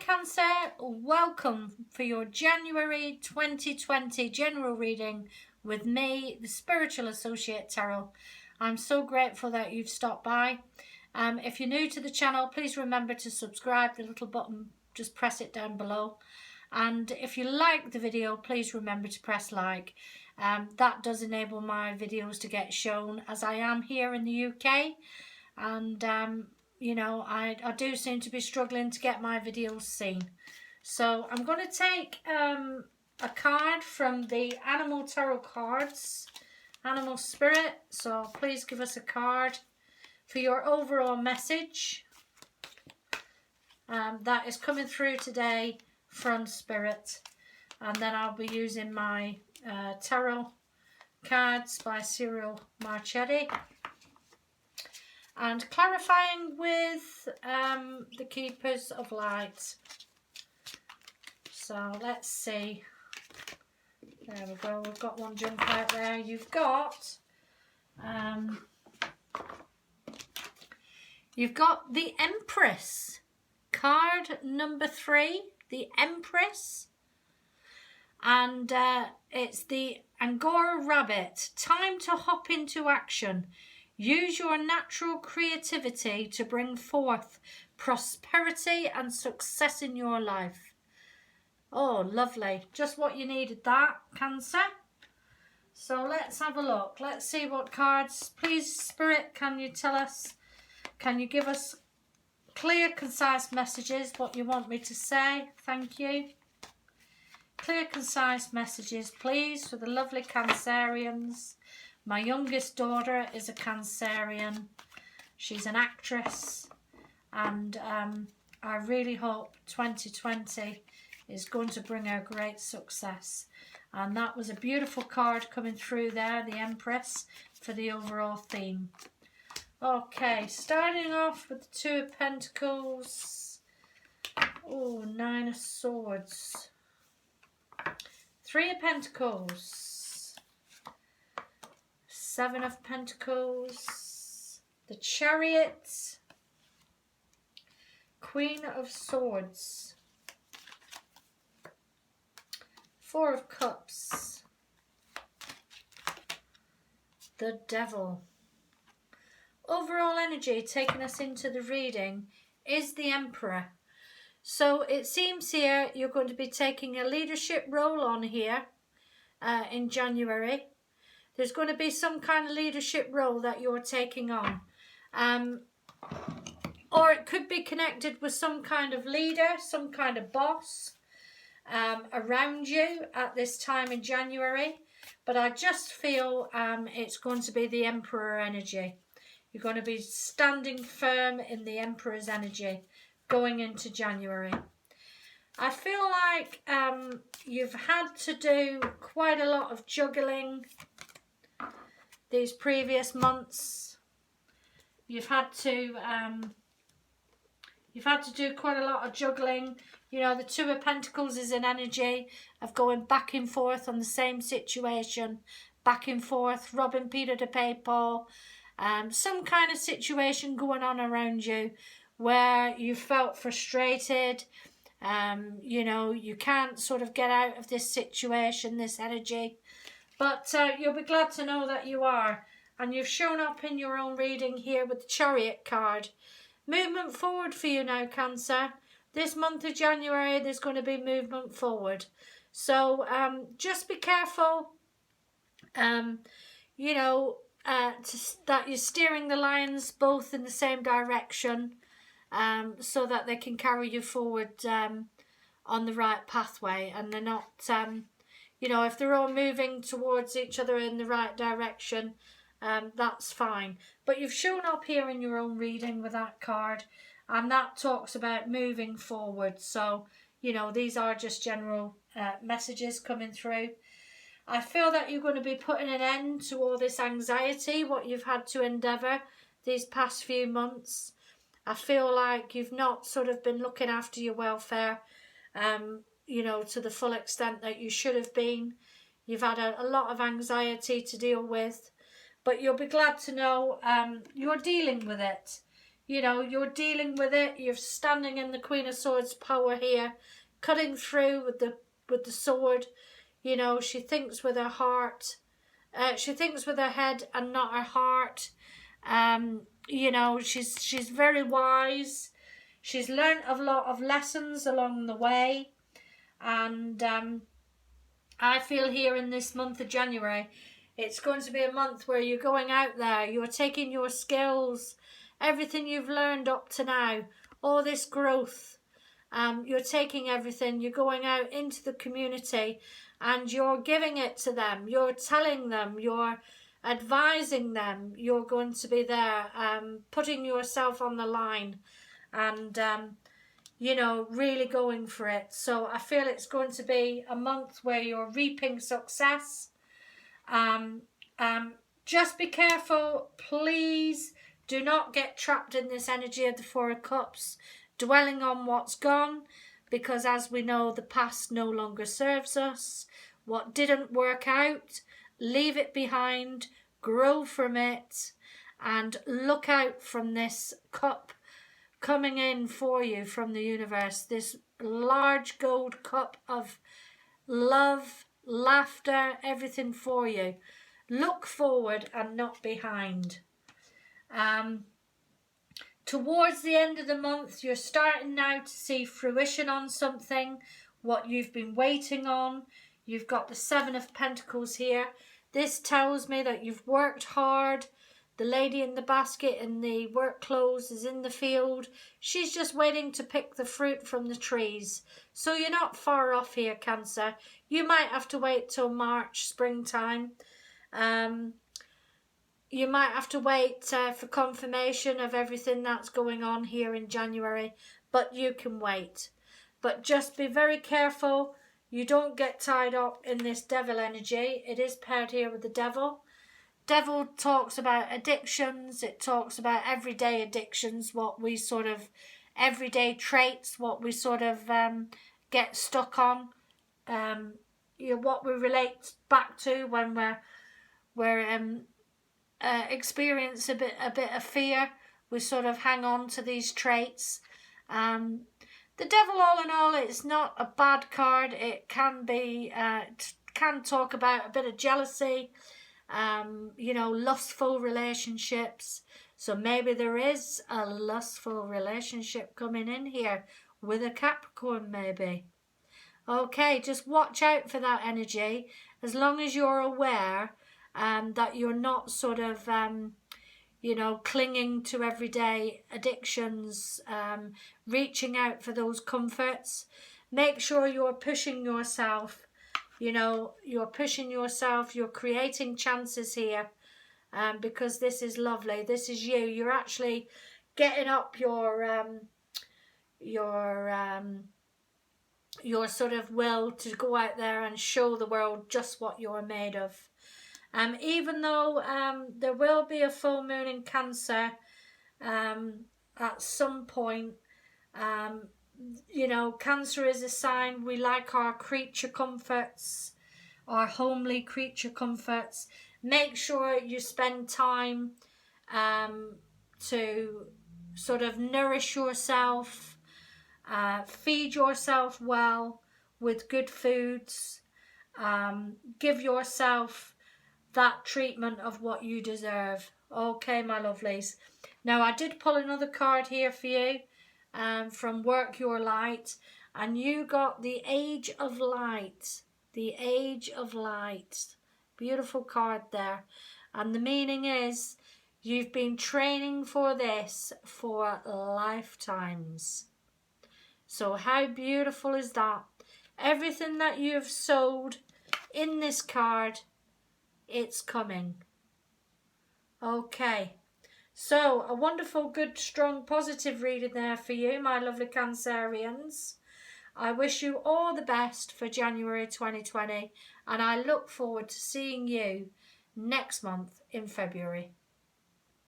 Cancer, welcome for your January 2020 general reading with me, the Spiritual Associate Tarot. I'm so grateful that you've stopped by. If you're new to the channel, please remember to subscribe, the little button, just press it down below. And if you like the video, please remember to press like. That does enable my videos to get shown, as I am here in the UK. And you know, I do seem to be struggling to get my videos seen. So I'm going to take a card from the Animal Tarot cards, Animal Spirit. So please give us a card for your overall message that is coming through today from Spirit. And then I'll be using my tarot cards by Cyril Marchetti, and clarifying with the Keepers of Light. So let's see. There we go. We've got one jump out there. You've got the Empress. Card number 3, the Empress. And it's the Angora Rabbit. Time to hop into action. Use your natural creativity to bring forth prosperity and success in your life. Oh, lovely. Just what you needed, that, Cancer. So let's have a look. Let's see what cards. Please, Spirit, can you tell us, can you give us clear, concise messages, what you want me to say? Thank you. Clear, concise messages, please, for the lovely Cancerians. My youngest daughter is a Cancerian. She's an actress, and I really hope 2020 is going to bring her great success. And that was a beautiful card coming through there, the Empress, for the overall theme. Okay, starting off with the 2 of Pentacles. Oh, 9 of Swords. 3 of Pentacles. 7 of Pentacles. The Chariot. Queen of Swords. 4 of Cups. The Devil. Overall energy taking us into the reading is the Emperor. So it seems here you're going to be taking a leadership role on here in January. There's going to be some kind of leadership role that you're taking on. Or it could be connected with some kind of leader, some kind of boss around you at this time in January. But I just feel it's going to be the Emperor energy. You're going to be standing firm in the Emperor's energy going into January. I feel like you've had to do quite a lot of juggling these previous months. You've had to do quite a lot of juggling. You know, the 2 of Pentacles is an energy of going back and forth on the same situation, back and forth, robbing Peter to pay Paul. Some kind of situation going on around you where you felt frustrated. You know, you can't sort of get out of this situation, this energy. But you'll be glad to know that you are. And you've shown up in your own reading here with the Chariot card. Movement forward for you now, Cancer. This month of January, there's going to be movement forward. So just be careful, you know, that you're steering the lines both in the same direction so that they can carry you forward on the right pathway. And they're not, you know, if they're all moving towards each other in the right direction, that's fine. But you've shown up here in your own reading with that card, and that talks about moving forward. So, you know, these are just general messages coming through. I feel that you're going to be putting an end to all this anxiety, what you've had to endeavour these past few months. I feel like you've not sort of been looking after your welfare, you know, to the full extent that you should have been. You've had a lot of anxiety to deal with, but you'll be glad to know you're dealing with it. you know, you're dealing with it. You're standing in the Queen of Swords power here, cutting through with the sword. You know, she thinks with her heart. She thinks with her head and not her heart. You know, she's very wise. She's learnt a lot of lessons along the way. And I feel here in this month of January, it's going to be a month where you're going out there, you're taking your skills, everything you've learned up to now, all this growth, you're taking everything, you're going out into the community and you're giving it to them, you're telling them, you're advising them, you're going to be there, putting yourself on the line and you know, really going for it. So I feel it's going to be a month where you're reaping success. Just be careful, please. Do not get trapped in this energy of the Four of Cups, dwelling on what's gone, because as we know, the past no longer serves us. What didn't work out, leave it behind, grow from it, and look out from this cup coming in for you from the universe, this large gold cup of love, laughter, everything for you. Look forward and not behind. Towards the end of the month, you're starting now to see fruition on something, what you've been waiting on. You've got the Seven of Pentacles here. This tells me that you've worked hard. The lady in the basket in the work clothes is in the field. She's just waiting to pick the fruit from the trees. So you're not far off here, Cancer. You might have to wait till March, springtime. You might have to wait for confirmation of everything that's going on here in January. But you can wait. But just be very careful. You don't get tied up in this devil energy. It is paired here with the devil. Devil talks about addictions, it talks about everyday addictions, what we sort of, everyday traits, what we sort of get stuck on, you know, what we relate back to when we're experience a bit of fear, we sort of hang on to these traits. The devil, all in all, it's not a bad card. It can be, can talk about a bit of jealousy, you know, lustful relationships. So maybe there is a lustful relationship coming in here with a Capricorn maybe. Okay, just watch out for that energy as long as you're aware that you're not sort of, you know, clinging to everyday addictions, reaching out for those comforts. Make sure you're pushing yourself. You know, you're pushing yourself, you're creating chances here because this is lovely. This is you. You're actually getting up your sort of will to go out there and show the world just what you're made of. Even though there will be a full moon in Cancer at some point, you know, Cancer is a sign we like our creature comforts, our homely creature comforts. Make sure you spend time to sort of nourish yourself, feed yourself well with good foods, give yourself that treatment of what you deserve. Okay, my lovelies. Now, I did pull another card here for you. From Work Your Light, and you got the Age of Light. The Age of Light. Beautiful card there. And the meaning is you've been training for this for lifetimes. So how beautiful is that? Everything that you've sowed in this card, it's coming. Okay. So, a wonderful, good, strong, positive reading there for you, my lovely Cancerians. I wish you all the best for January 2020, and I look forward to seeing you next month in February.